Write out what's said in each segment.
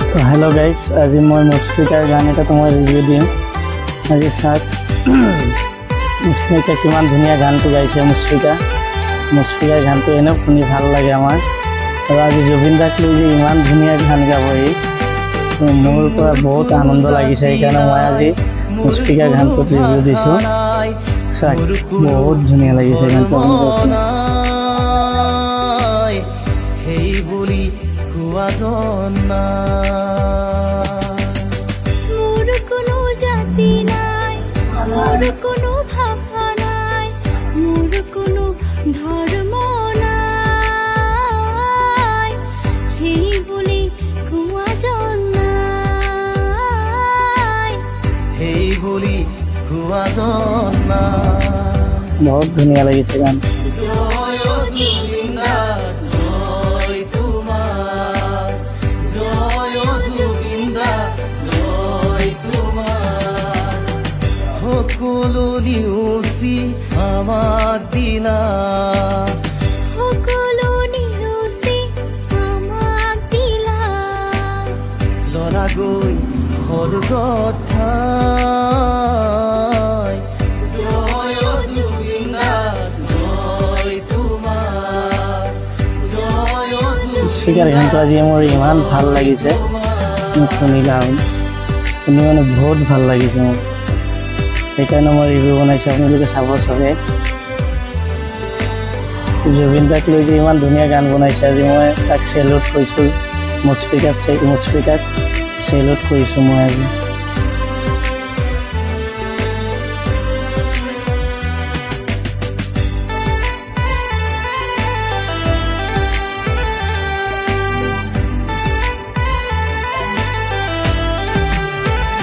तो hello guys, आज मैं मुस्फिकार गान এটা তোমাক ৰিভিউ দিম। আজি সাত মুস্ফিকা কিমান ধুনীয়া গানটো গাইছে। মুস্ফিকাৰ গানটো এনে শুনি ভাল লাগে আমাৰ। আৰু আজি জুবিন দাক লৈ যে ইমান ধুনীয়া গান গাব, মোৰ পৰা বহুত আনন্দ লাগিছে। সেইকাৰণে মই আজি মুস্ফিকাৰ গানটো ৰিভিউ দিছোঁ। বহুত ধুনীয়া লাগিছে গানটো। মোৰ কোনো জাতি নাই, মোৰ কোনো ভাষা নাই, মোৰ কোনো ধৰ্ম নাই, সেই বলি কোৱা জন নাই, সেই বলি কোৱা জন নাই। বহুত ধুনীয়া লাগিছে গান। সকলো নিউচি আমাক দিলা, সকলো নিউচি আমাক দিলা, লৰা গৈ স্বৰ্গত ঠাই। জয় জুবিন দা, জয় তোমাৰ, জয় মুস্ফিকাৰ গানটো আজি মোৰ ইমান ভাল লাগিছে। শুনি মানে বহুত ভাল লাগিছে মোৰ। সেইকাৰণে মই ৰিভিউ বনাইছোঁ, আপোনালোকে চাব চবে। জুবিন দাক লৈ যে ইমান ধুনীয়া গান বনাইছে, আজি মই তাক চেলুট কৰিছোঁ। মুস্ফিকাক চেলুট কৰিছোঁ মই আজি।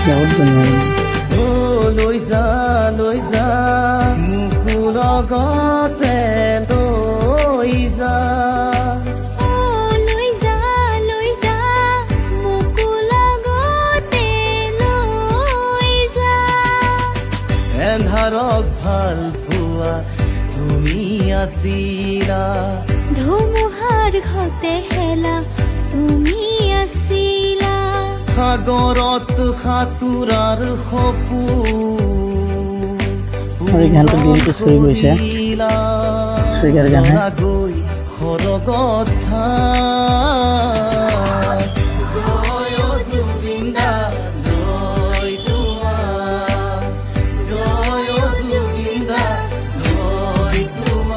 বহুত ধুনীয়া লৈ যা মোকো লগতে লৈ যা, লৈ যা মোকো লগতে লৈ যা, এন্ধাৰক ভাল পোৱা তুমি আছিলা, ধুমুহাৰ ঘতে হেলা তুমি আছিলা, সাগৰত সাঁতোৰাৰ মোৰ এই গানটো দিনটো চুই গৈছে। মুস্ফিকাৰ গানে গৈ সৰগত ঠাই। জয় জুবিন দা, জয় তোমাৰ, জয় জুবিন দা, জয় তোমাৰ।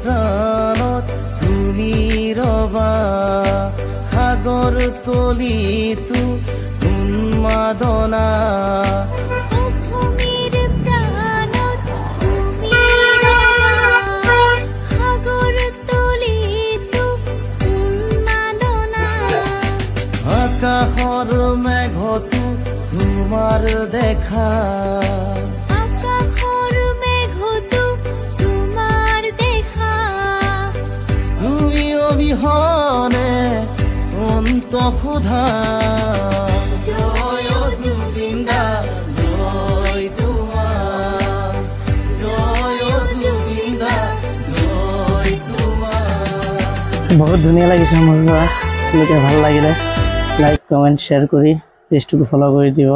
প্ৰাণত তুমি ৰবা, সাগৰ তলিতো উন্মাদনা, অসমীৰ প্ৰাণত তুমি ৰবা, সাগৰ তলিতো উন্মাদনা, আকাশৰ মেঘতো তোমাৰ দেখা, আকাশৰ মেঘতো তোমাৰ দেখা, তুমি অবিহনে অন্ত সোধা। জয় জুবিন দা, জয় তোমাৰ, জয় জুবিন দা, জয় তোমাৰ। বহুত ধুনীয়া লাগিছে মোৰ পৰা। আপোনালোকে ভাল লাগিলে লাইক কমেণ্ট শ্বেয়াৰ কৰি পেজটোকে ফ'ল' কৰি দিব।